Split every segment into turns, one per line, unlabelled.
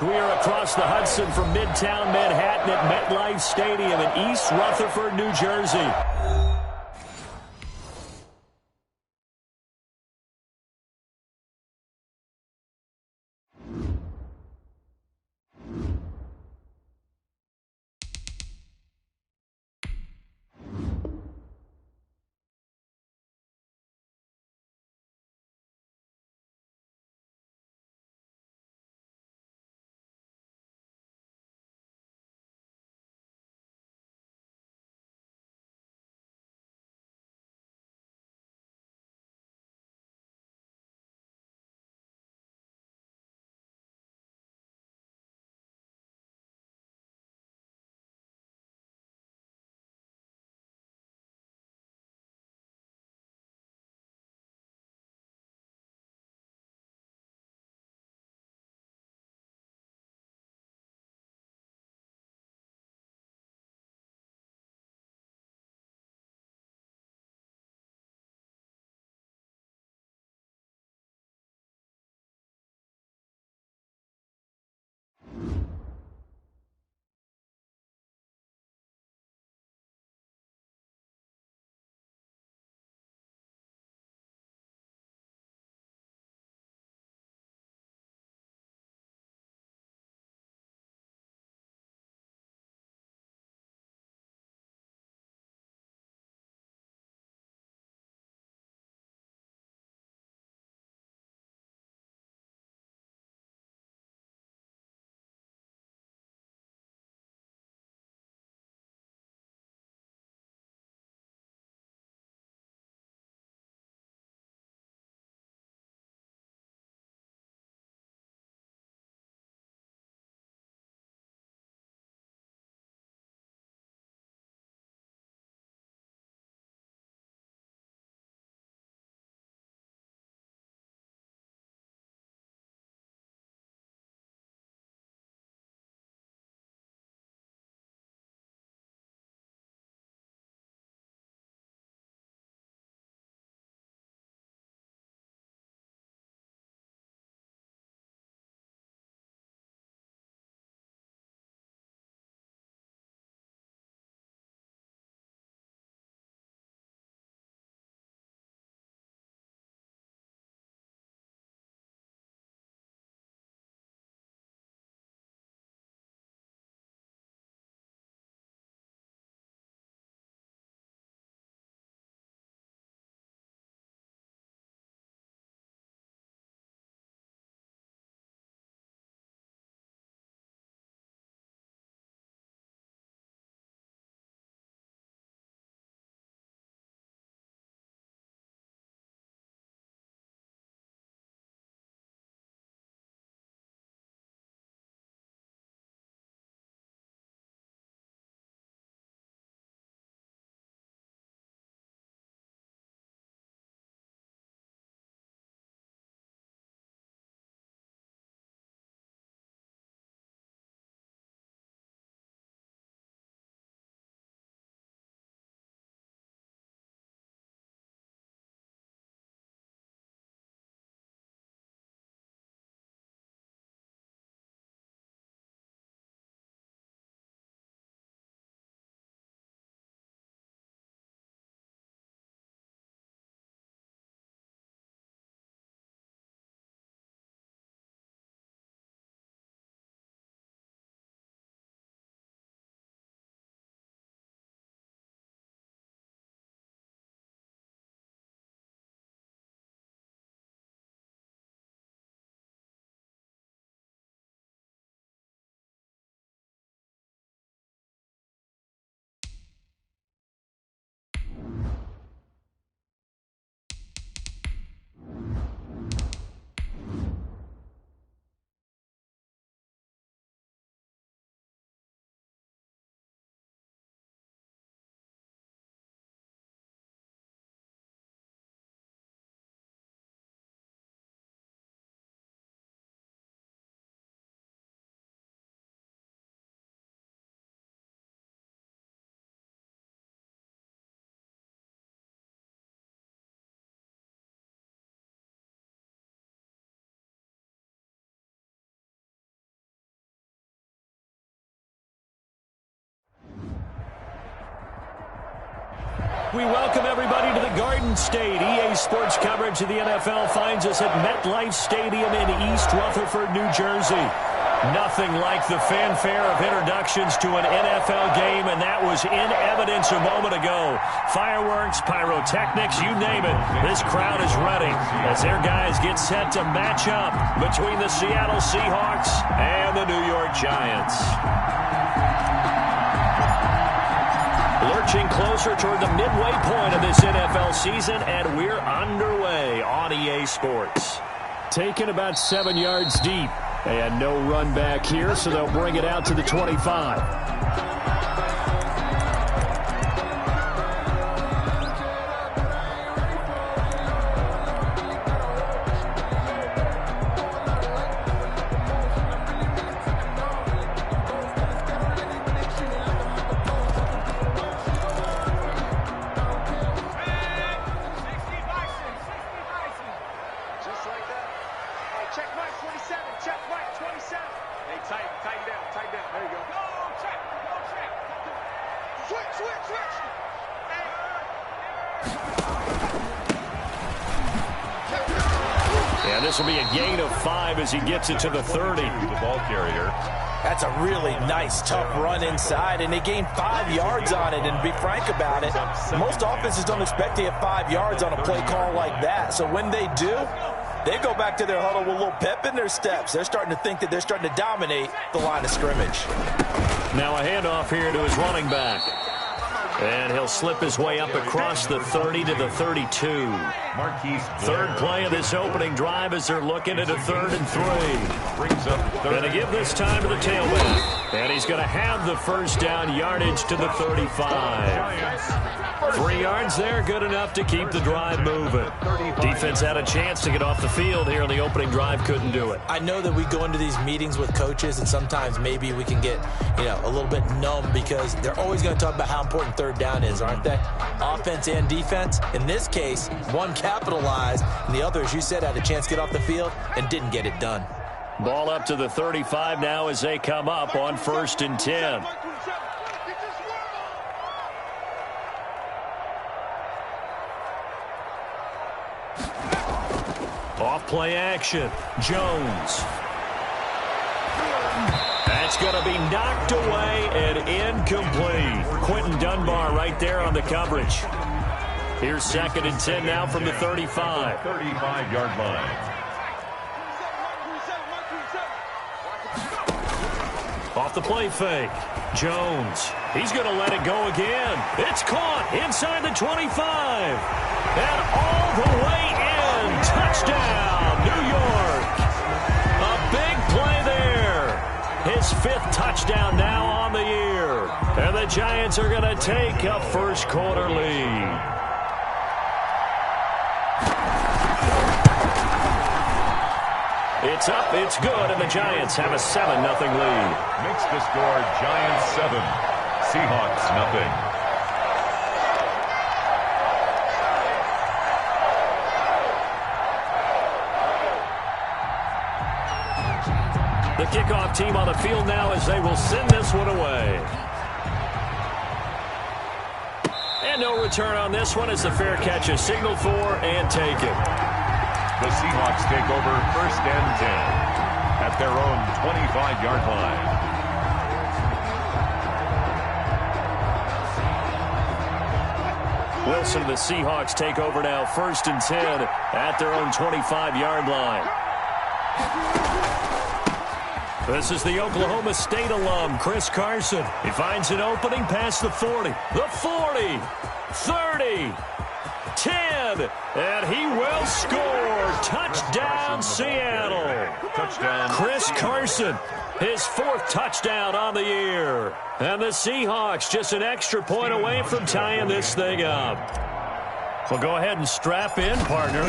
We are across the Hudson from Midtown Manhattan at MetLife Stadium in East Rutherford, New Jersey. We welcome everybody to the Garden State. EA Sports coverage of the NFL finds us at MetLife Stadium in East Rutherford, New Jersey. Nothing like the fanfare of introductions to an NFL game, and that was in evidence a moment ago. Fireworks, pyrotechnics, you name it. This crowd is ready as their guys get set to match up between the Seattle Seahawks and the New York Giants. Lurching closer toward the midway point of this NFL season, and we're underway on EA Sports. Taken about 7 yards deep. And no run back here, so they'll bring it out to the 25. This will be a gain of 5 as he gets it to the 30.
The ball carrier.
That's a really nice, tough run inside, and they gained 5 yards on it. And to be frank about it, most offenses don't expect to get 5 yards on a play call like that. So when they do, they go back to their huddle with a little pep in their steps. They're starting to think that they're starting to dominate the line of scrimmage.
Now a handoff here to his running back. And he'll slip his way up across the 30 to the 32. Third play of this opening drive as they're looking at a 3rd and 3. Going to give this time to the tailback. And he's going to have the first down yardage to the 35. 3 yards there, good enough to keep the drive moving. Defense had a chance to get off the field here on the opening drive, couldn't do it.
I know that we go into these meetings with coaches, and sometimes maybe we can get, a little bit numb because they're always going to talk about how important third down is, aren't they? Offense and defense. In this case, one capitalized, and the other, as you said, had a chance to get off the field and didn't get it done.
Ball up to the 35 now as they come up on 1st and 10. Off play action. Jones. That's going to be knocked away and incomplete. Quentin Dunbar right there on the coverage. Here's 2nd and 10 now from the 35.
35-yard line.
Off the play fake. Jones. He's going to let it go again. It's caught inside the 25. And all the way in. Touchdown, New York. A big play there. His 5th touchdown now on the year. And the Giants are going to take a first-quarter lead. It's up, it's good, and the Giants have a 7-0 lead.
Makes the score Giants 7, Seahawks nothing.
The kickoff team on the field now as they will send this one away. And no return on this one as the fair catch is signaled for and taken.
The Seahawks take over 1st and 10 at their own 25-yard line.
Wilson and the Seahawks take over now 1st and 10 at their own 25-yard line. This is the Oklahoma State alum, Chris Carson. He finds an opening past the 40, the 40, 30, 10, and he will score. Touchdown, Seattle.
Touchdown.
Chris Carson, his 4th touchdown on the year. And the Seahawks just an extra point away from tying this thing up. Well, go ahead and strap in, partner.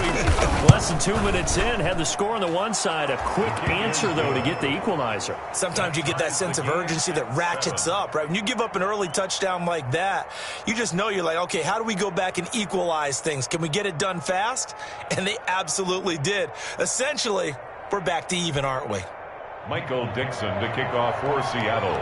Less than 2 minutes in, had the score on the one side. A quick answer, though, to get the equalizer.
Sometimes you get that sense of urgency that ratchets up, right? When you give up an early touchdown like that, you just know you're like, okay, how do we go back and equalize things? Can we get it done fast? And they absolutely did. Essentially, we're back to even, aren't we?
Michael Dixon to kick off for Seattle.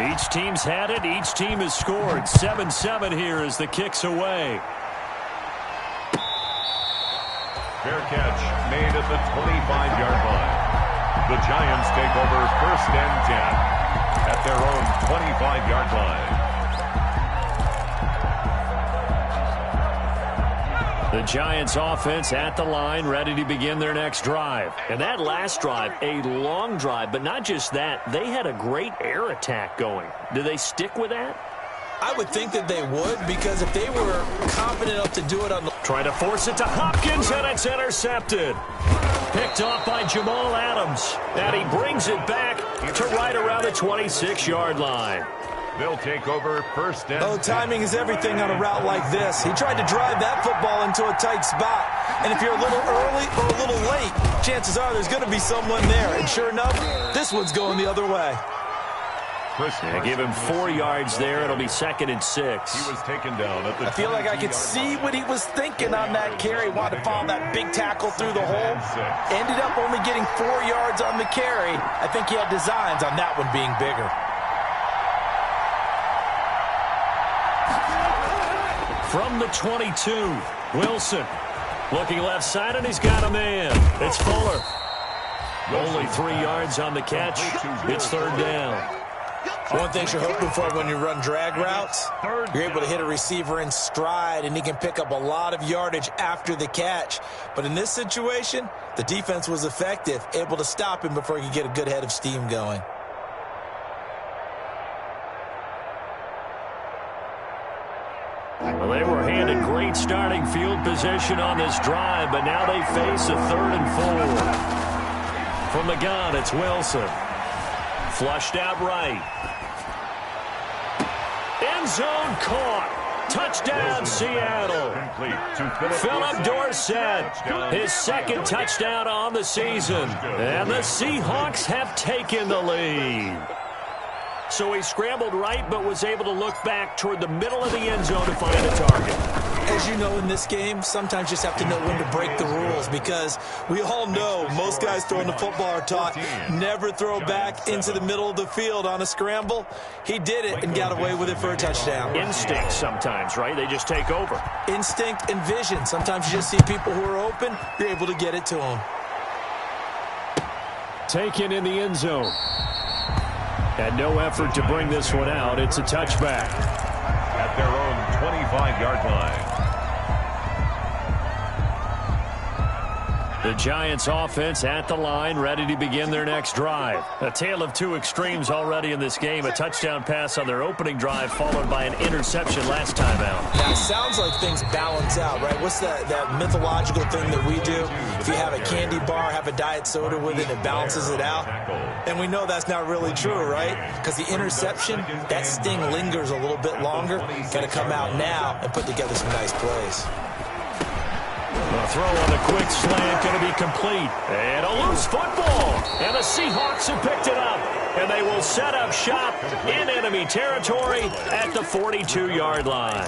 Each team's had it. Each team has scored. 7-7 here as the kick's away.
Fair catch made at the 25-yard line. The Giants take over 1st and 10 at their own 25-yard line.
The Giants offense at the line, ready to begin their next drive. And that last drive, a long drive, but not just that. They had a great air attack going. Do they stick with that?
I would think that they would, because if they were confident enough to do it on the...
Trying to force it to Hopkins, and it's intercepted. Picked off by Jamal Adams. And he brings it back to right around the 26-yard line.
They'll take over 1st and 10.
Oh, timing is everything on a route like this. He tried to drive that football into a tight spot. And if you're a little early or a little late, chances are there's going to be someone there. And sure enough, this one's going the other way.
They give him 4 yards there. It'll be 2nd and 6.
He was taken down at the...
I feel like I could see what he was thinking on that carry. Wanted to follow that big tackle through the hole. Ended up only getting 4 yards on the carry. I think he had designs on that one being bigger.
From the 22, Wilson looking left side, and he's got a man. It's Fuller. Only 3 yards on the catch. It's 3rd down.
One thing you're hoping for when you run drag routes, you're able to hit a receiver in stride, and he can pick up a lot of yardage after the catch. But in this situation, the defense was effective, able to stop him before he could get a good head of steam going.
Well, they were handed great starting field position on this drive, but now they face a 3rd and 4. From the gun, it's Wilson. Flushed out right. End zone caught. Touchdown, Seattle. Philip Dorsett, his 2nd touchdown on the season. And the Seahawks have taken the lead. So he scrambled right, but was able to look back toward the middle of the end zone to find a target.
As you know, in this game, sometimes you just have to know when to break the rules, because we all know most guys throwing the football are taught never throw back into the middle of the field on a scramble. He did it and got away with it for a touchdown.
Instinct sometimes, right? They just take over.
Instinct and vision. Sometimes you just see people who are open, you're able to get it to them.
Taken in the end zone. And no effort to bring this one out. It's a touchback.
At their own 25-yard line.
The Giants offense at the line, ready to begin their next drive. A tale of two extremes already in this game. A touchdown pass on their opening drive, followed by an interception last time out.
Now, it sounds like things balance out, right? What's that mythological thing that we do? If you have a candy bar, have a diet soda with it, it balances it out. And we know that's not really true, right? Because the interception, that sting lingers a little bit longer. Got to come out now and put together some nice plays.
The throw on the quick slant going to be complete. And a loose football. And the Seahawks have picked it up. And they will set up shop in enemy territory at the 42-yard line.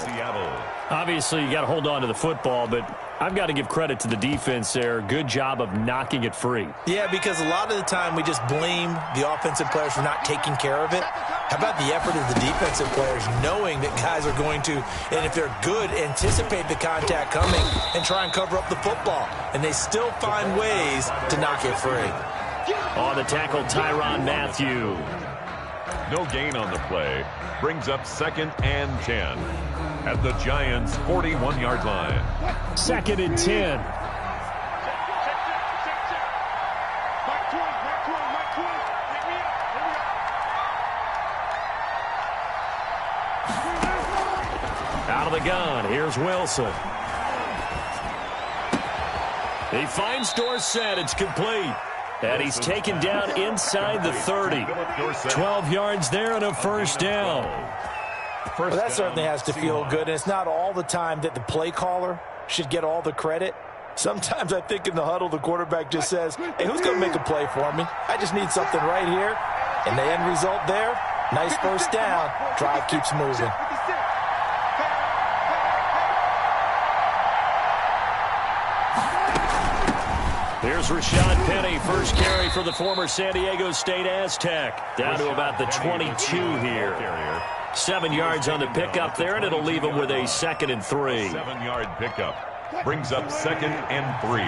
Obviously, you got to hold on to the football, but I've got to give credit to the defense there. Good job of knocking it free.
Yeah, because a lot of the time we just blame the offensive players for not taking care of it. How about the effort of the defensive players knowing that guys are going to, and if they're good, anticipate the contact coming and try and cover up the football. And they still find ways to knock it free.
On the tackle, Tyrann Mathieu.
No gain on the play. Brings up 2nd and 10 at the Giants' 41-yard line.
2nd and 10. Out of the gun, here's Wilson. He finds Dorsett, it's complete. And he's taken down inside the 30. 12 yards there and a first down.
Well, that certainly has to feel good, and it's not all the time that the play caller should get all the credit. Sometimes I think in the huddle, the quarterback just says, hey, who's going to make a play for me? I just need something right here. And the end result there, nice first down. Drive keeps moving.
Here's Rashad Penny, first carry for the former San Diego State Aztec. Down to about the 22 here. 7 yards on the pickup there, and it'll leave him with a 2nd and 3.
7-yard pickup brings up 2nd and 3.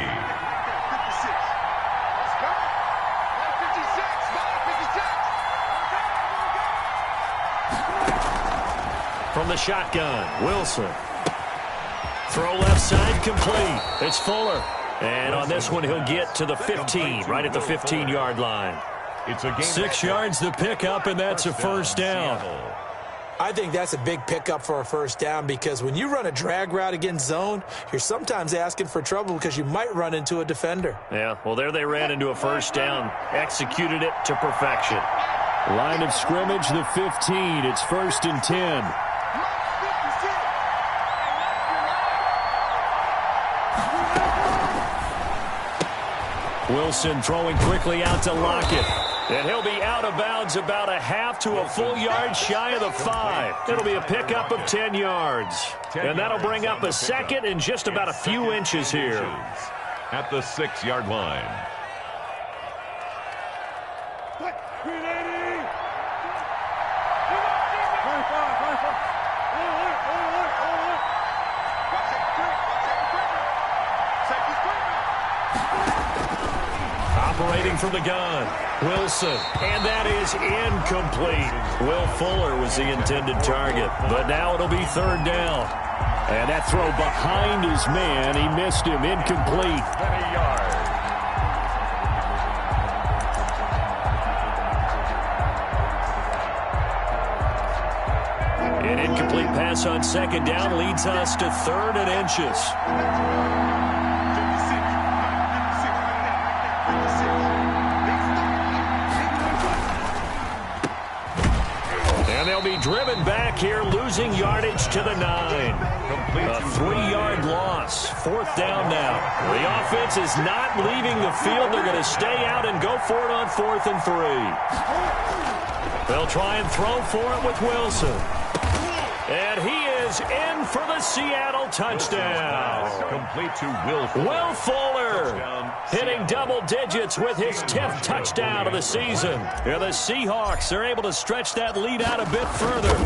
From the shotgun, Wilson. Throw left side, complete. It's Fuller. And on this one, he'll get to the 15, right at the 15-yard line.
It's a
6 yards the pickup, and that's a first down.
I think that's a big pickup for a first down because when you run a drag route against zone, you're sometimes asking for trouble because you might run into a defender.
Yeah, well, there they ran into a first down. Executed it to perfection.
Line of scrimmage, the 15. It's 1st and 10.
Wilson throwing quickly out to Lockett. And he'll be out of bounds about a half to a full yard shy of the 5. It'll be a pickup of 10 yards. And that'll bring up a 2nd and just about a few inches here.
At the 6-yard line.
Operating from the gun, Wilson, and that is incomplete. Will Fuller was the intended target, but now it'll be 3rd down. And that throw behind his man, he missed him, incomplete.
20 yards.
An incomplete pass on 2nd down leads us to 3rd and inches. They'll be driven back here, losing yardage to the 9. A 3-yard loss. 4th down now. The offense is not leaving the field. They're going to stay out and go for it on 4th and 3. They'll try and throw for it with Wilson. And he is in for the Seattle touchdown.
Complete to Will Fuller.
Will Fuller hitting double digits with his 10th touchdown of the season. And the Seahawks are able to stretch that lead out a bit further.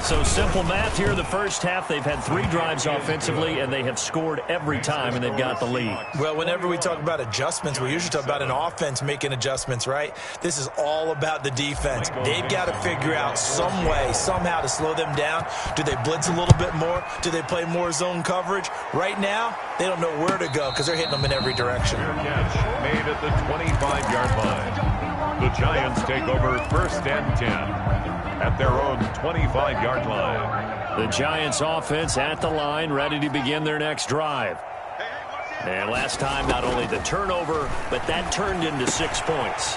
So simple math here in the first half. They've had 3 drives offensively, and they have scored every time, and they've got the lead.
Well, whenever we talk about adjustments, we usually talk about an offense making adjustments, right? This is all about the defense. They've got to figure out some way, somehow to slow them down. Do they blitz a little bit more? Do they play more zone coverage? Right now, they don't know where to go because they're hitting them in every direction.
Catch made at the 25-yard line. The Giants take over 1st and 10 at their own 25-yard line.
The Giants offense at the line, ready to begin their next drive. And last time, not only the turnover, but that turned into 6 points.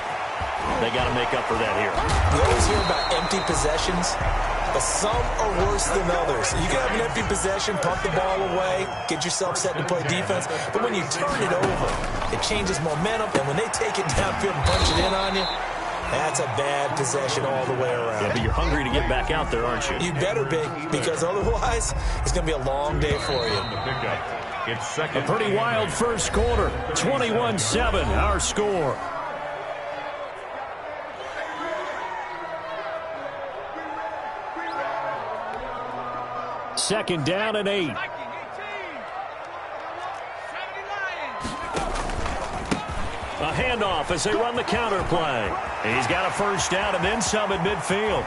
They got to make up for that here.
You always hear about empty possessions, but some are worse than others. You can have an empty possession, pump the ball away, get yourself set to play defense, but when you turn it over, it changes momentum, and when they take it downfield and punch it in on you, that's a bad possession all the way around.
Yeah, but you're hungry to get back out there, aren't you?
You better be, because otherwise, it's going to be a long day for you.
It's 2nd.
A pretty wild first quarter. 21-7, our score. Second down and 8. A handoff as they run the counter play. He's got a first down and then some at midfield.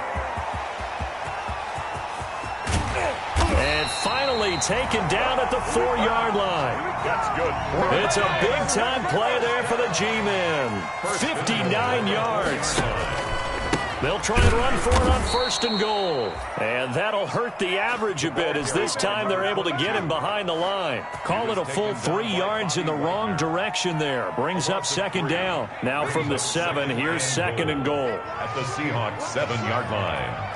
And finally taken down at the 4-yard line.
That's good.
It's a big-time play there for the G-men. 59 yards. They'll try and run for it on 1st and goal. And that'll hurt the average a bit as this time they're able to get him behind the line. Call it a full 3 yards in the wrong direction there. Brings up 2nd down. Now from the 7, here's 2nd and goal.
At the Seahawks 7-yard line.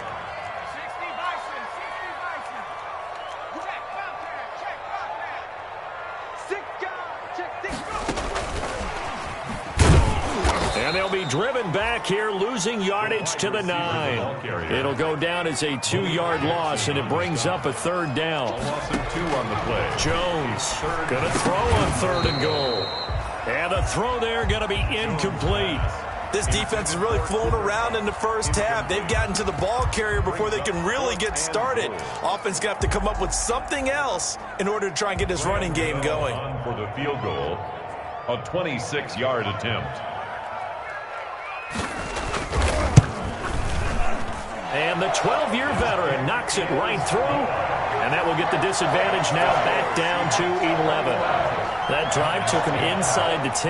And they'll be driven back here, losing yardage to the 9. It'll go down as a 2-yard loss, and it brings up a 3rd down.
Loss of 2 on the play.
Jones going to throw on 3rd and goal. And And the throw there going to be incomplete.
This defense is really flown around in the first half. They've gotten to the ball carrier before they can really get started. Offense going to have to come up with something else in order to try and get this running game going.
For the field goal, a 26-yard attempt.
And the 12-year veteran knocks it right through. And that will get the disadvantage now back down to 11. That drive took him inside the 10.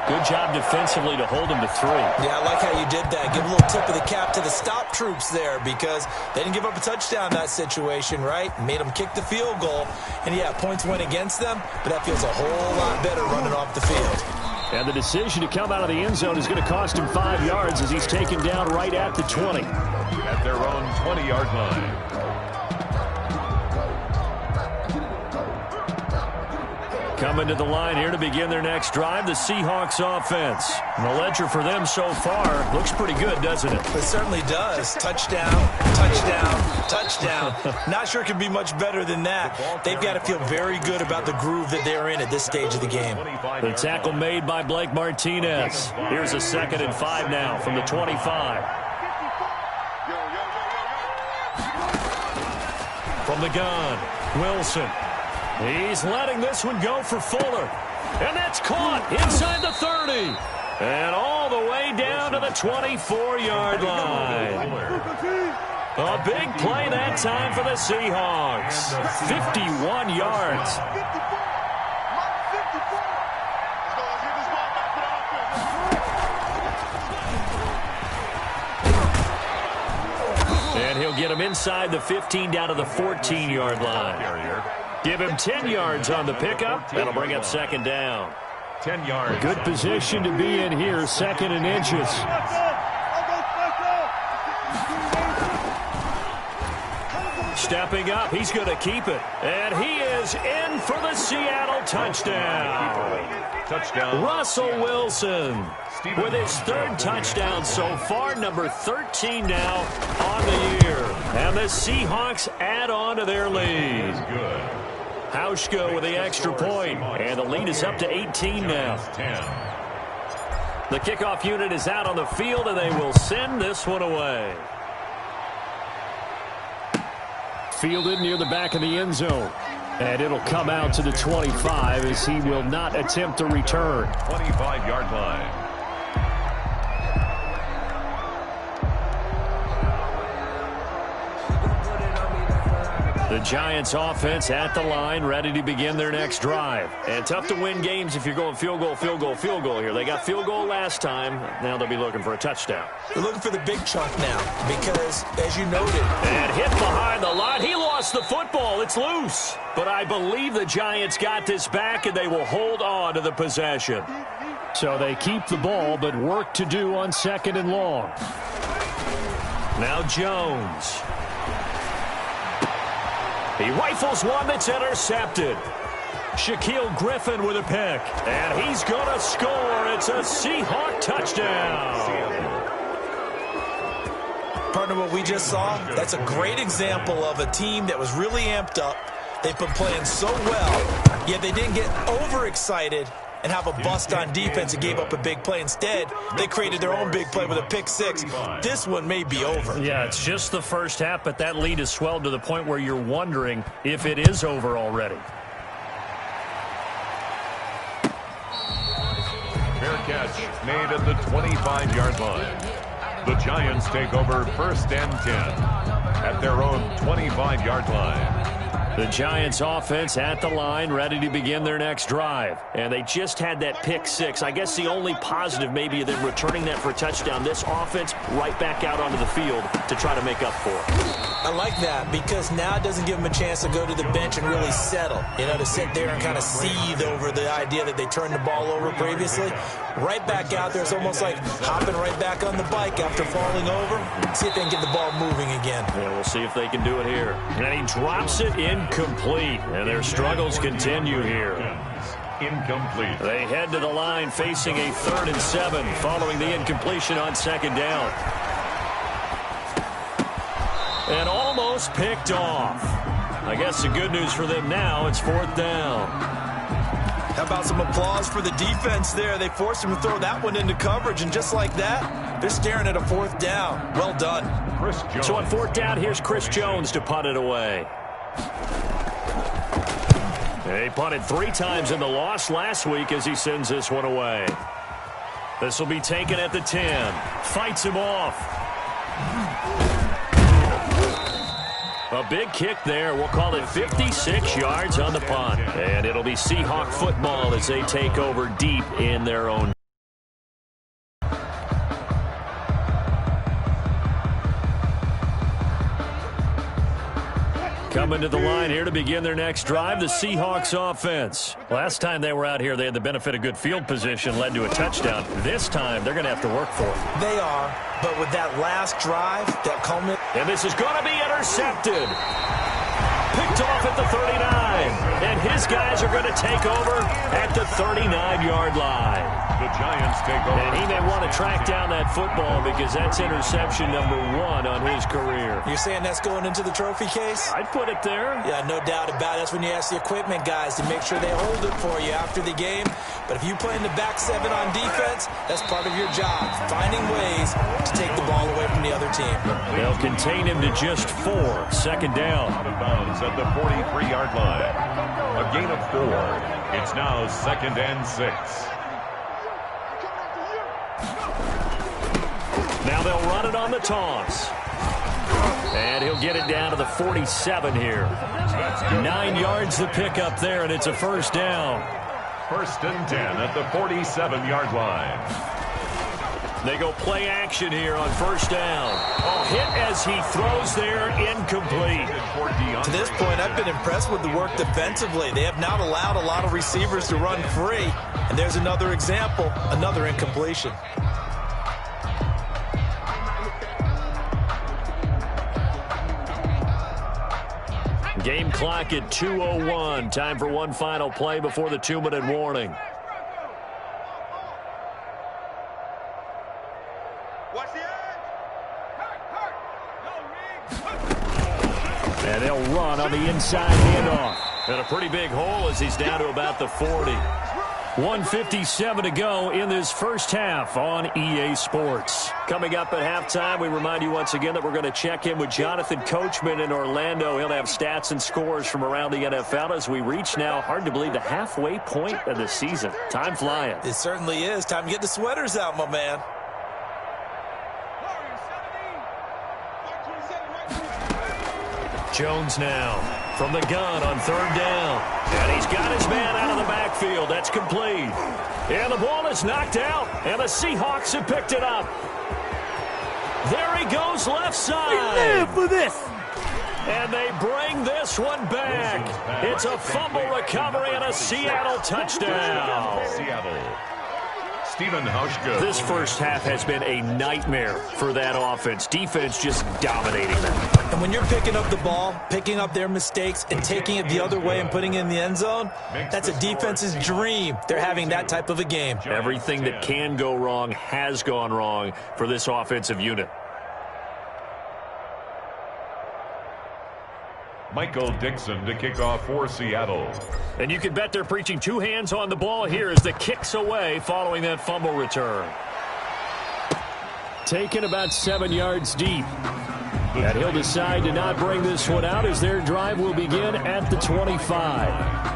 Good job defensively to hold him to 3.
Yeah, I like how you did that. Give a little tip of the cap to the stop troops there because they didn't give up a touchdown in that situation, right? Made them kick the field goal. And, yeah, points went against them, but that feels a whole lot better running off the field.
And the decision to come out of the end zone is going to cost him 5 yards as he's taken down right at the 20.
At their own 20-yard line.
Coming to the line here to begin their next drive, the Seahawks offense. And the ledger for them so far looks pretty good, doesn't it?
It certainly does. Touchdown, touchdown, touchdown. Not sure it can be much better than that. They've got to feel very good about the groove that they're in at this stage of the game.
The tackle made by Blake Martinez. Here's a 2nd and 5 now from the 25. From the gun, Wilson. He's letting this one go for Fuller. And that's caught inside the 30. And all the way down to the 24-yard line. A big play that time for the Seahawks. 51 yards. And he'll get him inside the 15 down to the 14-yard line. Give him 10 yards on the pickup. That'll bring up 2nd down.
10 yards.
Good position to be in here, 2nd and inches.
Stepping up, he's going to keep it. And he is in for the Seattle touchdown.
Touchdown.
Russell Wilson with his 3rd touchdown so far, number 13 now on the year. And the Seahawks add on to their lead.
Good.
Hauschka with the extra point, and the lead is up to 18 now.
10.
The kickoff unit is out on the field, and they will send this one away.
Fielded near the back of the end zone. And it'll come out to the 25 as he will not attempt to return.
25-yard line.
The Giants offense at the line, ready to begin their next drive. And tough to win games if you're going field goal, field goal, field goal here. They got field goal last time. Now they'll be looking for a touchdown.
They're looking for the big chunk now because, as you noted,
and hit behind the line. He lost the football. It's loose. But I believe the Giants got this back, and they will hold on to the possession.
So they keep the ball, but work to do on 2nd and long.
Now Jones. He rifles one that's intercepted. Shaquille Griffin with a pick. And he's going to score. It's a Seahawk touchdown.
Partner, what we just saw, that's a great example of a team that was really amped up. They've been playing so well, yet they didn't get overexcited and have a bust on defense and gave up a big play. Instead, they created their own big play with a pick 6. This one may be over.
Yeah, it's just the first half, but that lead has swelled to the point where you're wondering if it is over already.
Fair catch made at the 25-yard line. The Giants take over 1st and 10 at their own 25-yard line.
The Giants offense at the line, ready to begin their next drive. And they just had that pick 6. I guess the only positive maybe them returning that for a touchdown. This offense right back out onto the field to try to make up for it.
I like that because now it doesn't give them a chance to go to the bench and really settle. You know, to sit there and kind of seethe over the idea that they turned the ball over previously. Right back out there. It's almost like hopping right back on the bike after falling over. See if they can get the ball moving again.
Yeah, we'll see if they can do it here. And he drops it incomplete. And their struggles continue here.
Incomplete.
They head to the line facing a 3rd and 7 following the incompletion on 2nd down. And almost picked off. I guess the good news for them now, it's 4th down.
How about some applause for the defense there? They forced him to throw that one into coverage, and just like that, they're staring at a 4th down. Well done.
So on 4th down, here's Chris Jones to punt it away. He punted 3 times in the loss last week as he sends this one away. This will be taken at the 10. Fights him off. A big kick there. We'll call it 56 yards on the punt. And it'll be Seahawk football as they take over deep in their own. Coming to the line here to begin their next drive, the Seahawks offense. Last time they were out here, they had the benefit of good field position, led to a touchdown. This time, they're going to have to work for it.
They are, but with that last drive, that culminate.
And this is going to be intercepted. Picked off at the 39. And his guys are going to take over at the 39-yard line.
The Giants take over.
And he may want to track down that football because that's interception number 1 on his career.
You're saying that's going into the trophy case?
I'd put it there.
Yeah, no doubt about it. That's when you ask the equipment guys to make sure they hold it for you after the game. But if you play in the back 7 on defense, that's part of your job, finding ways to take the ball away from the other team.
They'll contain him to just 4. 2nd down.
Out of bounds at the 43-yard line. A gain of 4. It's now 2nd and 6.
Now they'll run it on the toss. And he'll get it down to the 47 here. 9 yards to pick up there, and it's a 1st down.
1st and 10 at the 47-yard line.
They go play action here on 1st down. Oh, hit as he throws there, incomplete.
To this point, I've been impressed with the work defensively. They have not allowed a lot of receivers to run free. And there's another example, another incompletion.
Game clock at 2:01. Time for one final play before the 2-minute warning. And they'll run on the inside handoff. And a pretty big hole as he's down to about the 40. 1:57 to go in this first half on EA Sports. Coming up at halftime, we remind you once again that we're going to check in with Jonathan Coachman in Orlando. He'll have stats and scores from around the NFL as we reach now, hard to believe, the halfway point of the season. Time flying.
It certainly is. Time to get the sweaters out, my man.
Jones now from the gun on 3rd down. And he's got his man out of the backfield. That's complete. And the ball is knocked out. And the Seahawks have picked it up. There he goes left side.
We live for this.
And they bring this one back. It's a fumble recovery and a Seattle touchdown.
Seattle. Stephen Hauschka.
This first half has been a nightmare for that offense. Defense just dominating them.
And when you're picking up the ball, picking up their mistakes, and taking it the other way and putting it in the end zone, that's a defense's dream. They're having that type of a game.
Everything that can go wrong has gone wrong for this offensive unit.
Michael Dixon to kick off for Seattle.
And you can bet they're preaching 2 hands on the ball here as the kick's away following that fumble return.
Taken about 7 yards deep. And he'll decide to not bring this one out as their drive will begin at the 25.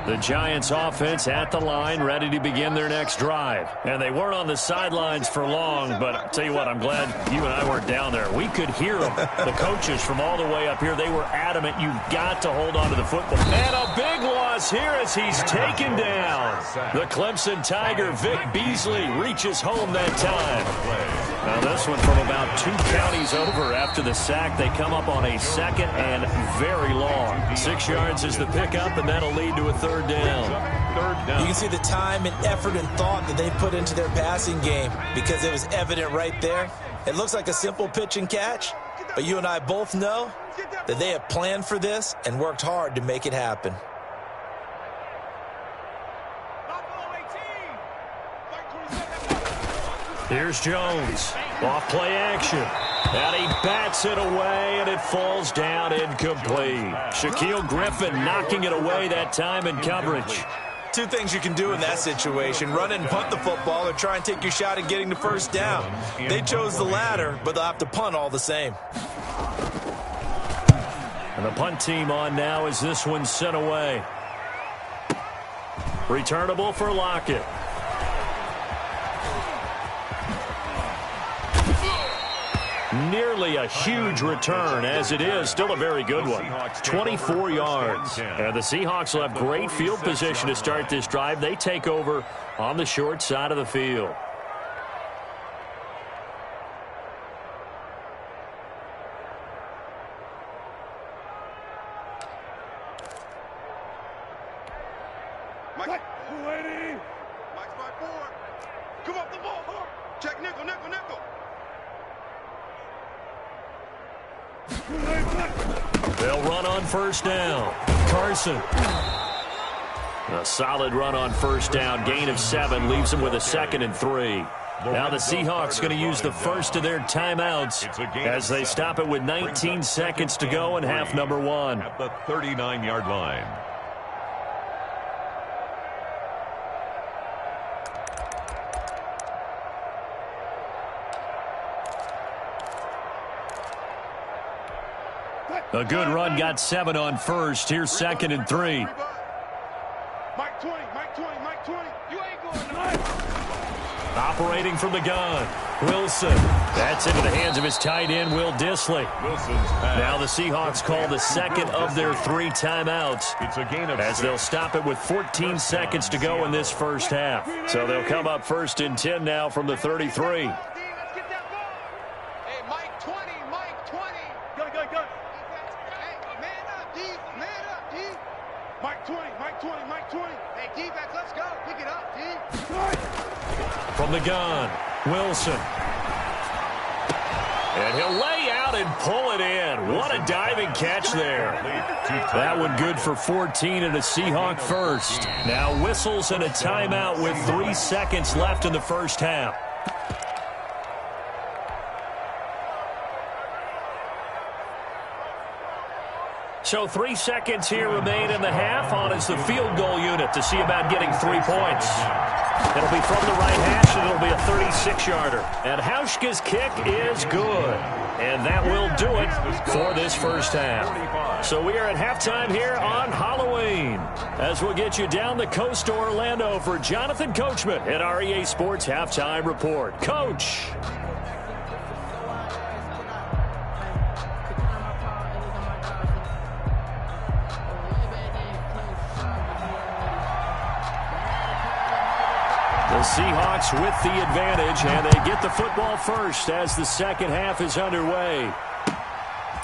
The Giants offense at the line, ready to begin their next drive. And they weren't on the sidelines for long, but I'll tell you what, I'm glad you and I weren't down there. We could hear them. The coaches from all the way up here, they were adamant, you've got to hold on to the football. And a big loss here as he's taken down. The Clemson Tiger, Vic Beasley, reaches home that time. Now this one from about 2 counties over after the sack. They come up on a 2nd and very long. 6 yards is the pickup, and that'll lead to a 3rd down.
You can see the time and effort and thought that they put into their passing game because it was evident right there. It looks like a simple pitch and catch, but you and I both know that they have planned for this and worked hard to make it happen.
Here's Jones. Off play action. And he bats it away, and it falls down incomplete. Shaquille Griffin knocking it away that time in coverage.
Two things you can do in that situation: run and punt the football, or try and take your shot at getting the first down. They chose the latter, but they'll have to punt all the same.
And the punt team on now as this one's sent away. Returnable for Lockett. Nearly a huge return, as it is still a very good one. 24 yards. And the Seahawks will have great field position to start this drive. They take over on the short side of the field.
Mike, ready? Mike's by 4. Come up the ball. Check nickel, nickel, nickel.
They'll run on first down. Carson. A solid run on first down. Gain of 7 leaves them with a 2nd and 3. Now the Seahawks going to use the first of their timeouts as they stop it with 19 seconds to go in half number 1.
At the 39-yard line.
A good run, got 7 on first. Here's 2nd and 3.
Mike 20, Mike 20, Mike 20. You ain't going tonight.
Operating from the gun. Wilson. That's into the hands of his tight end, Will Dissly. Now the Seahawks call the second of their 3 timeouts
It's a gain of
as
6.
they'll stop it with 14 seconds to go in this first half. So they'll come up 1st and 10 now from the 33.
Let's get that ball. Hey, Mike 20, Mike 20. Go. Hey, man up, D. Man up, D. Mike 20, Mike 20, Mike 20. Hey, defense, let's go. Pick it up, D.
From the gun, Wilson. And he'll lay out and pull it in. What a diving catch there. That one good for 14 and a Seahawk first. Now whistles and a timeout with 3 seconds left in the first half. So 3 seconds here remain in the half. On is the field goal unit to see about getting 3 points. It'll be from the right hash, and it'll be a 36-yarder. And Hauschka's kick is good. And that will do it for this first half. So we are at halftime here on Halloween, as we'll get you down the coast to Orlando for Jonathan Coachman at our EA Sports Halftime Report. Coach. The Seahawks with the advantage, and they get the football first as the second half is underway.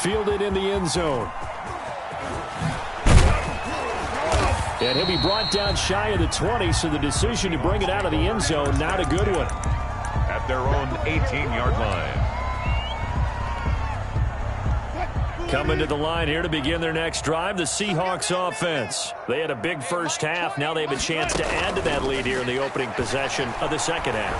Fielded in the end zone. And he'll be brought down shy of the 20, so the decision to bring it out of the end zone, not a good one.
At their own 18-yard line.
Coming to the line here to begin their next drive, the Seahawks offense. They had a big first half. Now they have a chance to add to that lead here in the opening possession of the second half.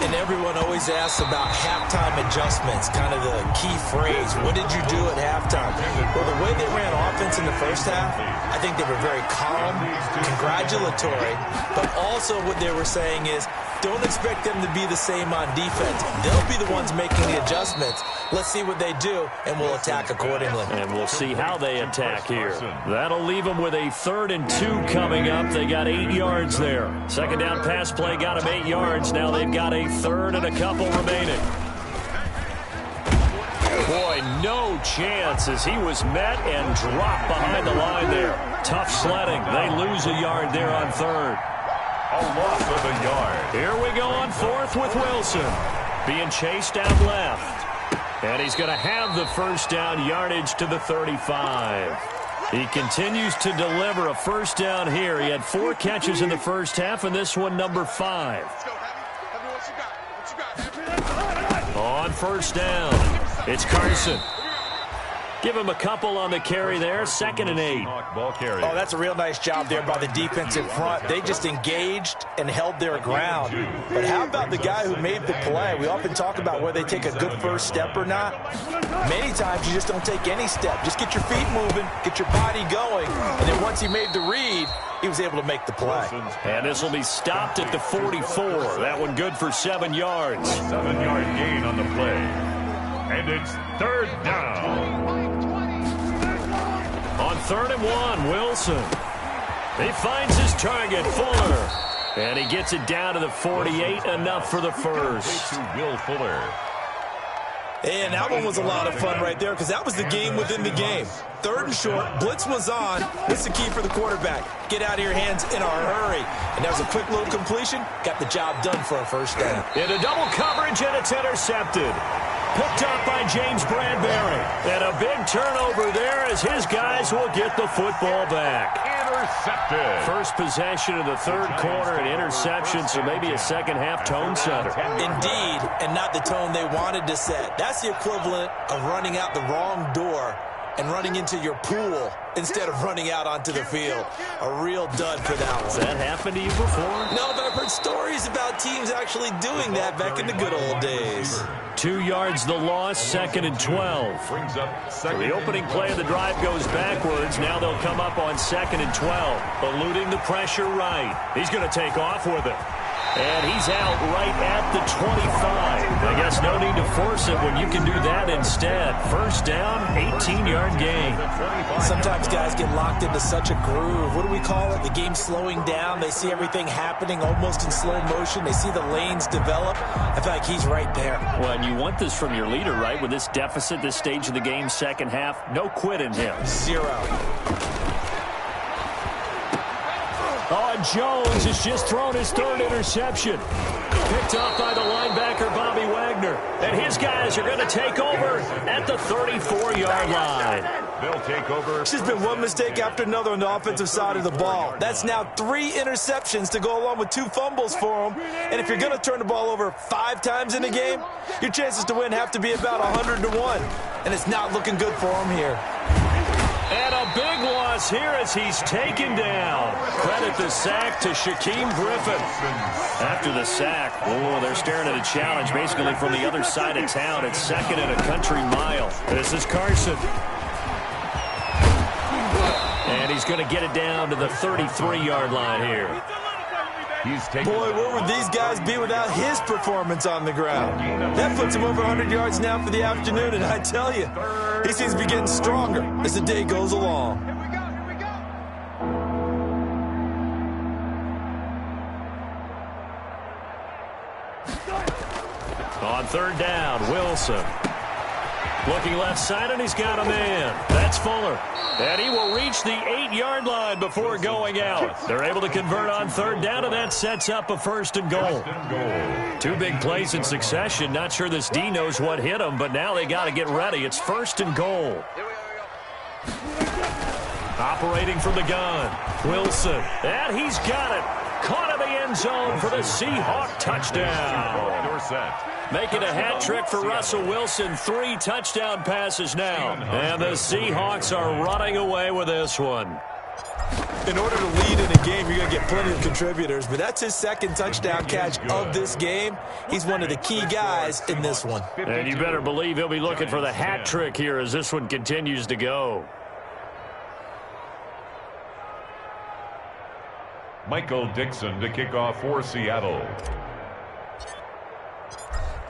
And everyone always asks about halftime adjustments, kind of the key phrase. What did you do at halftime? Well, the way they ran offense in the first half, I think they were very calm, congratulatory, but also what they were saying is, don't expect them to be the same on defense. They'll be the ones making the adjustments. Let's see what they do, and we'll attack accordingly.
And we'll see how they attack here. That'll leave them with a 3rd and 2 coming up. They got 8 yards there. Second down pass play got them 8 yards. Now they've got a 3rd and a couple remaining. Boy, no chance as he was met and dropped behind the line there. Tough sledding. They lose a yard there on 3rd.
A loss of a yard.
Here we go on 4th with Wilson. Being chased down left. And he's going to have the first down yardage to the 35. He continues to deliver a first down here. He had 4 catches in the first half, and this one number 5. On first down, it's Carson. Give him a couple on the carry there, 2nd and 8.
Ball carry.
Oh, that's a real nice job there by the defensive front. They just engaged and held their ground. But how about the guy who made the play? We often talk about whether they take a good first step or not. Many times you just don't take any step. Just get your feet moving, get your body going, and then once he made the read, he was able to make the play.
And this will be stopped at the 44. That one good for 7 yards.
7-yard gain on the play. And it's 3rd down.
On 3rd and 1, Wilson. He finds his target, Fuller. And he gets it down to the 48, enough for the first.
To Will Fuller.
And that one was a lot of fun right there because that was the game within the game. 3rd and short, blitz was on. What's the key for the quarterback? Get out of your hands in a hurry. And that was a quick little completion. Got the job done for a first down.
Into double coverage, and it's intercepted. Picked up by James Bradbury. And a big turnover there as his guys will get the football back.
Intercepted.
First possession of the 3rd quarter, an interception, so maybe a second-half tone setter.
Indeed, and not the tone they wanted to set. That's the equivalent of running out the wrong door and running into your pool instead of running out onto the field. A real dud for that one.
Has that happened to you before?
No, but I've heard stories about teams actually doing that back in the good old days.
2 yards the loss, 2nd and 12.
Brings up
So the opening play of the drive goes backwards. Now they'll come up on 2nd and 12, eluding the pressure right. He's going to take off with it. And he's out right at the 25. I guess no need to force it when you can do that instead. First down, 18-yard gain.
Sometimes guys get locked into such a groove. What do we call it? The game slowing down. They see everything happening almost in slow motion. They see the lanes develop. I feel like he's right there.
Well, and you want this from your leader, right? With this deficit, this stage of the game, second half, no quit in him.
0.
Oh, and Jones has just thrown his 3rd interception. Picked up by the linebacker, Bobby Wagner. And his guys are going to take over at the 34-yard line.
They'll take over.
It's just been one mistake after another on the offensive side of the ball. That's now 3 interceptions to go along with 2 fumbles for them. And if you're going to turn the ball over 5 times in a game, your chances to win have to be about 100-1. And it's not looking good for them here.
And a big loss here as he's taken down. Credit the sack to Shaquem Griffin. After the sack, they're staring at a challenge basically from the other side of town. It's 2nd and a country mile. This is Carson. And he's going to get it down to the 33-yard line here.
Boy, where would these guys be without his performance on the ground? That puts him over 100 yards now for the afternoon, and I tell you, he seems to be getting stronger as the day goes along.
On 3rd down, Wilson. Looking left side, and he's got a man. That's Fuller. And he will reach the 8-yard line before going out. They're able to convert on 3rd down, and that sets up a 1st and goal. 2 big plays in succession. Not sure this D knows what hit him, but now they got to get ready. It's 1st and goal. Operating from the gun, Wilson. And he's got it. Caught in the end zone for the Seahawk touchdown. Making a hat trick for Russell Wilson. 3 touchdown passes now. And the Seahawks are running away with this one.
In order to lead in a game, you're going to get plenty of contributors, but that's his 2nd touchdown catch of this game. He's one of the key guys in this one.
And you better believe he'll be looking for the hat trick here as this one continues to go.
Michael Dixon to kick off for Seattle.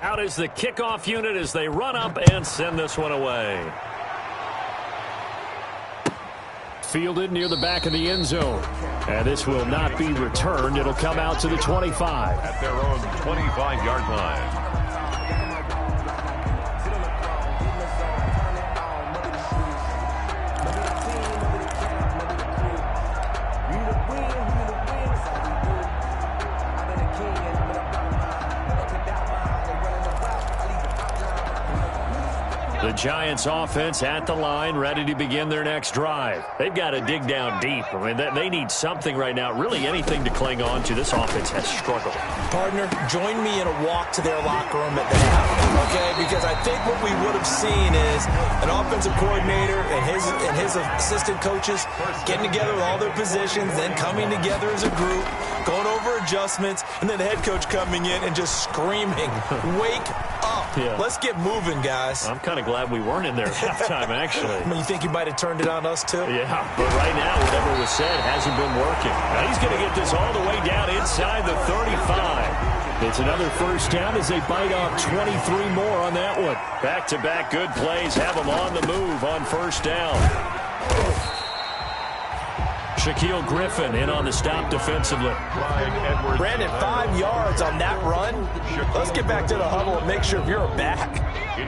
Out is the kickoff unit as they run up and send this one away. Fielded near the back of the end zone. And this will not be returned. It'll come out to the 25.
At their own 25-yard line.
The Giants offense at the line, ready to begin their next drive. They've got to dig down deep. I mean, they need something right now, really anything to cling on to. This offense has struggled.
Partner, join me in a walk to their locker room at the half, okay? Because I think what we would have seen is an offensive coordinator and his assistant coaches getting together with all their positions, then coming together as a group, going over adjustments, and then the head coach coming in and just screaming, wake up. Yeah. Let's get moving, guys.
I'm kind of glad we weren't in there at halftime, actually.
I mean, you think you might have turned it on us, too?
Yeah, but right now, whatever was said hasn't been working. Now he's going to get this all the way down inside the 35. It's another first down as they bite off 23 more on that one. Back-to-back good plays have them on the move on first down. Shaquille Griffin in on the stop defensively.
Brandon, 5 yards on that run. Let's get back to the huddle and make sure if you're a back,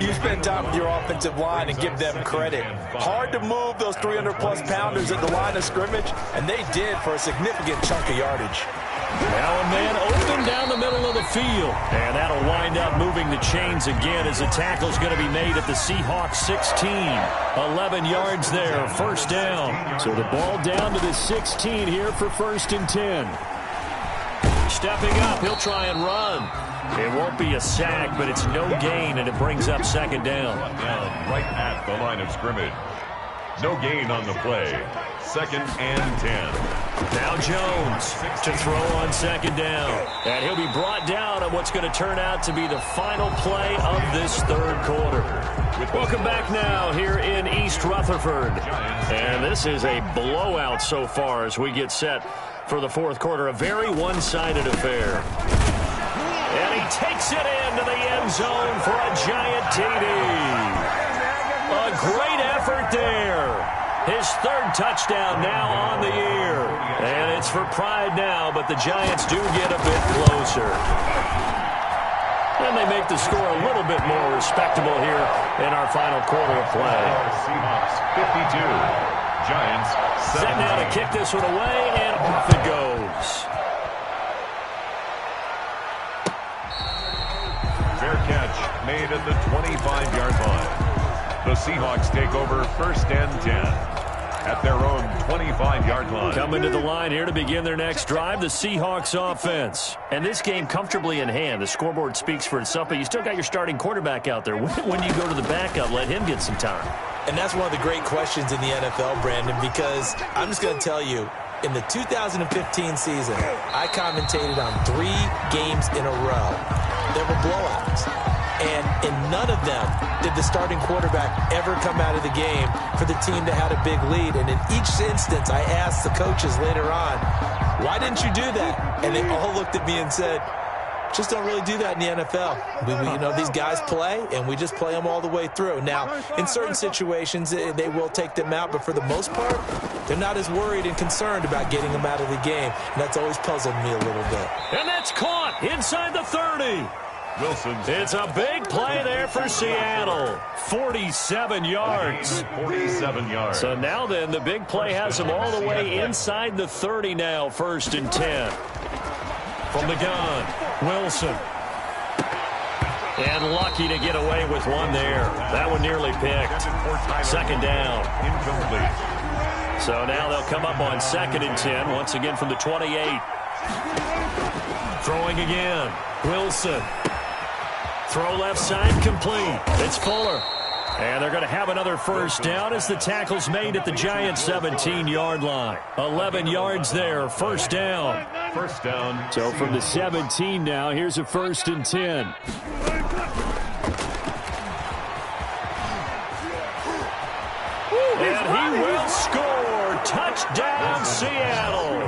you spend time with your offensive line and give them credit. Hard to move those 300-plus pounders at the line of scrimmage, and they did for a significant chunk of yardage.
Now a man open down the middle of the field. And that'll wind up moving the chains again as the tackle's going to be made at the Seahawks 16. 11 yards there, first down. So the ball down to the 16 here for 1st and 10. Stepping up, he'll try and run. It won't be a sack, but it's no gain, and it brings up 2nd down.
Right at the line of scrimmage. No gain on the play. 2nd and 10.
Now Jones to throw on 2nd down. And he'll be brought down on what's going to turn out to be the final play of this 3rd quarter. Welcome back now here in East Rutherford. And this is a blowout so far as we get set for the 4th quarter. A very one-sided affair. And he takes it into the end zone for a giant TD. A great effort there. His 3rd touchdown now on the year. And it's for pride now, but the Giants do get a bit closer. And they make the score a little bit more respectable here in our final quarter of play.
Seahawks 52. Giants 17.
Set now to kick this one away, and off it goes.
Fair catch made at the 25-yard line. The Seahawks take over 1st and 10 at their own 25-yard line.
Coming to the line here to begin their next drive, the Seahawks offense. And this game comfortably in hand. The scoreboard speaks for itself, but you still got your starting quarterback out there. When do you go to the backup, let him get some time?
And that's one of the great questions in the NFL, Brandon, because I'm just going to tell you, in the 2015 season, I commentated on 3 games in a row. There were blowouts. And in none of them did the starting quarterback ever come out of the game for the team that had a big lead. And in each instance, I asked the coaches later on, why didn't you do that? And they all looked at me and said, just don't really do that in the NFL. These guys play, and we just play them all the way through. Now, in certain situations, they will take them out, but for the most part, they're not as worried and concerned about getting them out of the game. And that's always puzzled me a little bit.
And that's caught inside the 30.
Wilson's.
It's a big play there for Seattle. 47 yards.
47 yards.
So now then, the big play has them all the way inside the 30 now, 1st and 10. From the gun, Wilson. And lucky to get away with one there. That one nearly picked. 2nd down.
Incomplete.
So now they'll come up on 2nd and 10, once again from the 28. Throwing again, Wilson. Throw left side complete. It's Fuller. And they're going to have another first down as the tackle's made at the Giants' 17-yard line. 11 yards there, first down.
First down.
So from the 17 now, here's a 1st and 10.
And he will score. Touchdown, Seattle.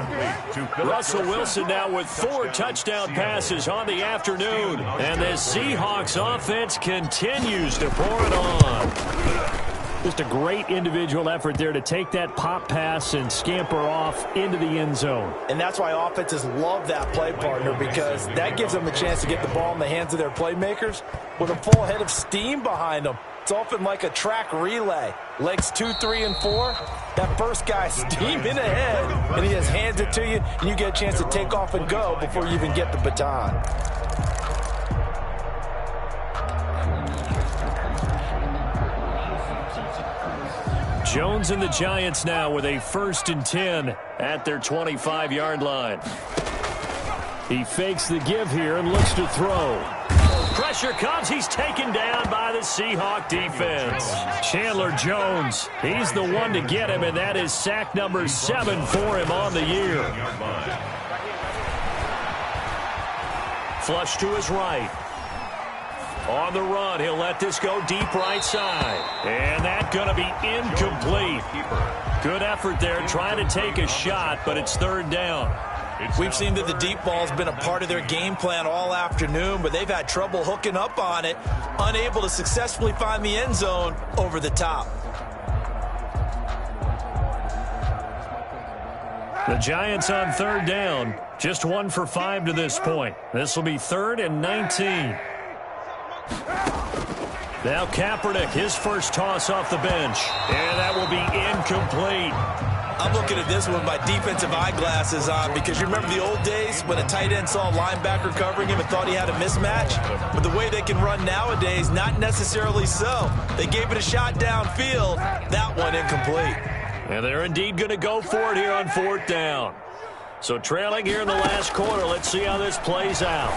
Russell Wilson now with 4 touchdown passes on the afternoon. And the Seahawks offense continues to pour it on.
Just a great individual effort there to take that pop pass and scamper off into the end zone.
And that's why offenses love that play, partner, because that gives them a chance to get the ball in the hands of their playmakers with a full head of steam behind them. It's often like a track relay. Legs 2, 3, and 4. That first guy steaming ahead, and he just hands it to you, and you get a chance to take off and go before you even get the baton.
Jones and the Giants now with a 1st and 10 at their 25-yard line.
He fakes the give here and looks to throw.
Pressure comes. He's taken down by the Seahawk defense. Chandler Jones, he's the one to get him, and that is sack number 7 for him on the year. Flush to his right. On the run, he'll let this go deep right side. And that's going to be incomplete. Good effort there, trying to take a shot, but it's 3rd down.
We've seen that the deep ball has been a part of their game plan all afternoon, but they've had trouble hooking up on it, unable to successfully find the end zone over the top.
The Giants on 3rd down, just 1 for 5 to this point. This will be 3rd and 19. Now Kaepernick, his first toss off the bench, and that will be incomplete.
I'm looking at this one with my defensive eyeglasses on because you remember the old days when a tight end saw a linebacker covering him and thought he had a mismatch? But the way they can run nowadays, not necessarily so. They gave it a shot downfield. That one incomplete.
And they're indeed going to go for it here on 4th down. So trailing here in the last quarter, let's see how this plays out.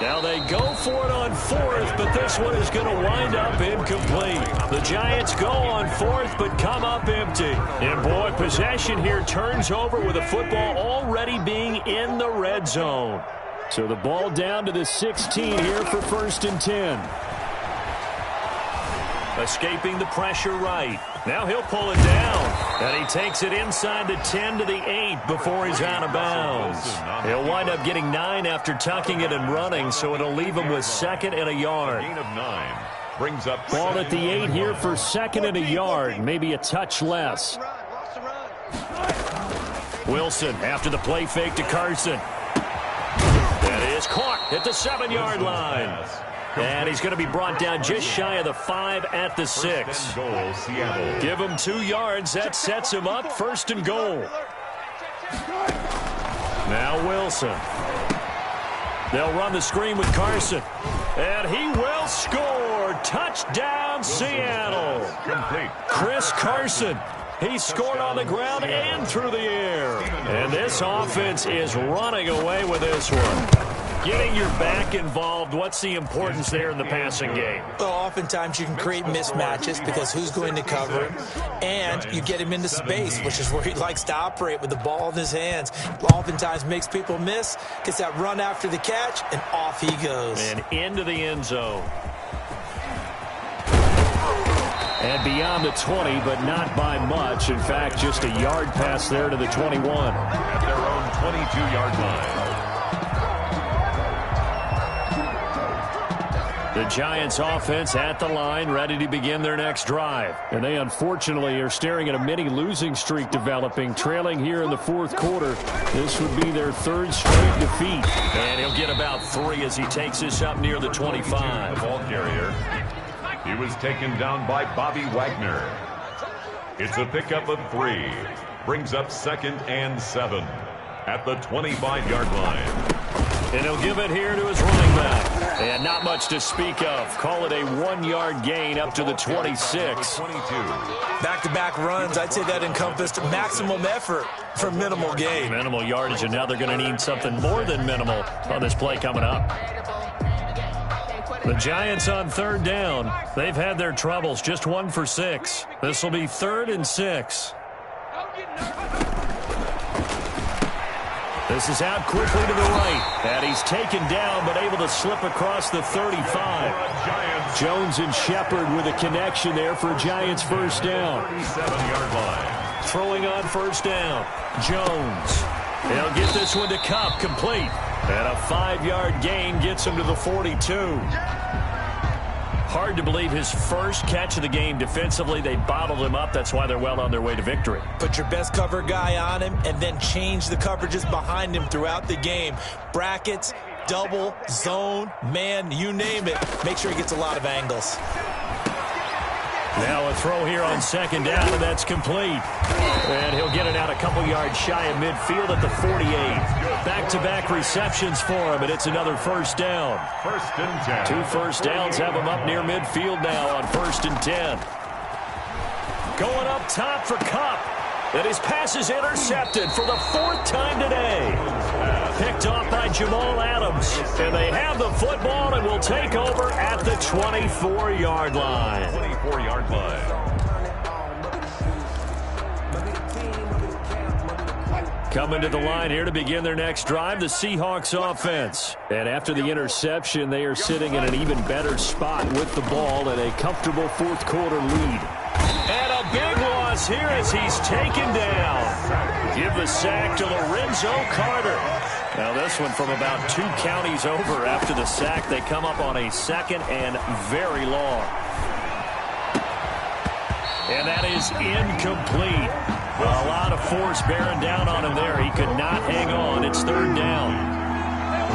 Now they go for it on 4th, but this one is going to wind up incomplete. The Giants go on 4th, but come up empty. And boy, possession here turns over with the football already being in the red zone.
So the ball down to the 16 here for 1st and 10.
Escaping the pressure right. Now he'll pull it down. And he takes it inside the 10 to the 8 before he's out of bounds. He'll wind up getting 9 after tucking it and running, so it'll leave him with 2nd and a yard.
Gain of 9 brings up
ball at the 8 here for 2nd and a yard, maybe a touch less.
Wilson after the play fake to Carson. That is caught at the 7-yard line. And he's going to be brought down just shy of the 5 at the 6. Give him 2 yards. That sets him up. 1st and goal. Now Wilson. They'll run the screen with Carson. And he will score. Touchdown, Seattle. Chris Carson. He scored on the ground and through the air. And this offense is running away with this one. Getting your back involved, what's the importance there in the passing game?
Well, oftentimes you can create mismatches because who's going to cover him, and you get him into space, which is where he likes to operate with the ball in his hands. Oftentimes makes people miss, gets that run after the catch, and off he goes.
And into the end zone.
And beyond the 20, but not by much. In fact, just a yard pass there to the 21.
At their own 22-yard line.
The Giants offense at the line, ready to begin their next drive.
And they unfortunately are staring at a mini losing streak developing, trailing here in the 4th quarter. This would be their 3rd straight defeat.
And he'll get about 3 as he takes this up near the 25.
The ball carrier. He was taken down by Bobby Wagner. It's a pickup of 3. Brings up 2nd and 7 at the 25-yard line.
And he'll give it here to his running back. And not much to speak of. Call it a 1-yard gain up to the 26.
Back-to-back runs, I'd say that encompassed maximum effort for minimal gain.
Minimal yardage, and now they're going to need something more than minimal on this play coming up. The Giants on 3rd down. They've had their troubles, just 1 for 6. This will be 3rd and 6. This is out quickly to the right. And he's taken down, but able to slip across the 35.
Jones and Shepard with a connection there for Giants 1st down.
37-yard line.
Throwing on 1st down. Jones. He'll get this one to Kupp, complete. And a 5-yard gain gets him to the 42. Hard to believe his first catch of the game defensively. They bottled him up. That's why they're well on their way to victory.
Put your best cover guy on him and then change the coverages behind him throughout the game. Brackets, double, zone, man, you name it. Make sure he gets a lot of angles.
Now a throw here on 2nd down, and that's complete. And he'll get it out a couple yards shy of midfield at the 48. Back-to-back receptions for him, and it's another 1st down.
1st and 10.
2 first downs have him up near midfield now on 1st and 10. Going up top for Kupp. And his pass is intercepted for the 4th time today. Picked off by Jamal Adams. And they have the football and will take over at the 24-yard line.
24-yard line.
Coming to the line here to begin their next drive, the Seahawks offense. And after the interception, they are sitting in an even better spot with the ball and a comfortable 4th quarter lead. And a big loss here as he's taken down. Give the sack to Lorenzo Carter. Now this one from about 2 counties over after the sack. They come up on a 2nd and very long. And that is incomplete. A lot of force bearing down on him there. He could not hang on. It's 3rd down.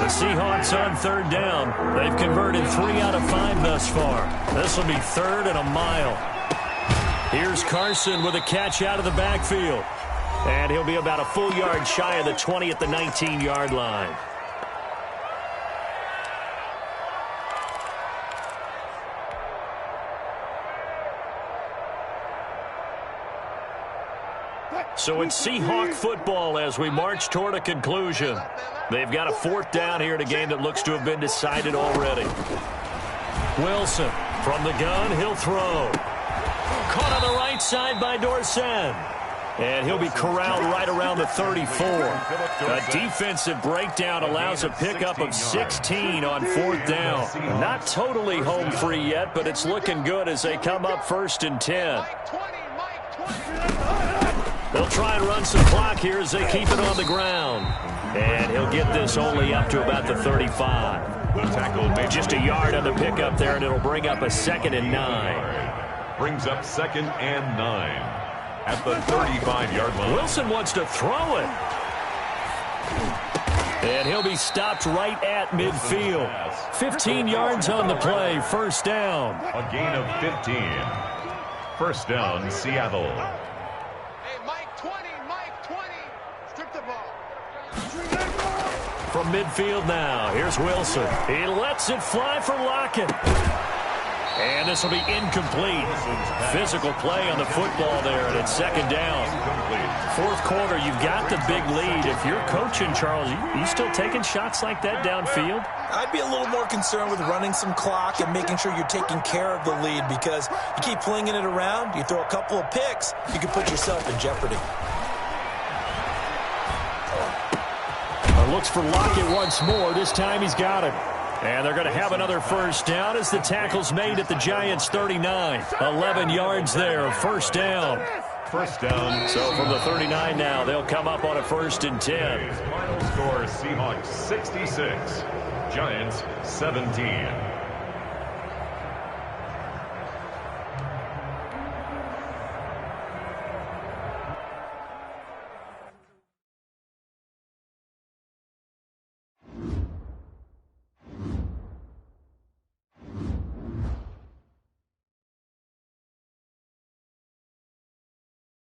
The Seahawks on 3rd down. They've converted 3 out of 5 thus far. This will be 3rd and a mile. Here's Carson with a catch out of the backfield. And he'll be about a full yard shy of the 20 at the 19-yard line. So it's Seahawk football as we march toward a conclusion. They've got a 4th down here in a game that looks to have been decided already. Wilson from the gun, he'll throw. Caught on the right side by Dorsett. And he'll be corralled right around the 34. A defensive breakdown allows a pickup of 16 on 4th down. Not totally home free yet, but it's looking good as they come up 1st and 10. They'll try and run some clock here as they keep it on the ground. And he'll get this only up to about the 35.
The tackle
just a yard on the pickup there, and it'll bring up a 2nd and 9.
Brings up 2nd and 9 at the 35-yard line.
Wilson wants to throw it. And he'll be stopped right at midfield. 15 yards on the play, 1st down.
A gain of 15. 1st down, Seattle.
From midfield now, here's Wilson. He lets it fly for Lockett. And this will be incomplete. Physical play on the football there, and it's 2nd down. 4th quarter, you've got the big lead. If you're coaching, Charles, you still taking shots like that downfield?
I'd be a little more concerned with running some clock and making sure you're taking care of the lead, because you keep flinging it around, you throw a couple of picks, you can put yourself in jeopardy.
Looks for Lockett once more. This time he's got it. And they're going to have another 1st down as the tackle's made at the Giants' 39. 11 yards there, 1st down.
1st down.
So from the 39 now, they'll come up on a 1st and 10.
Final score, Seahawks 66, Giants 17.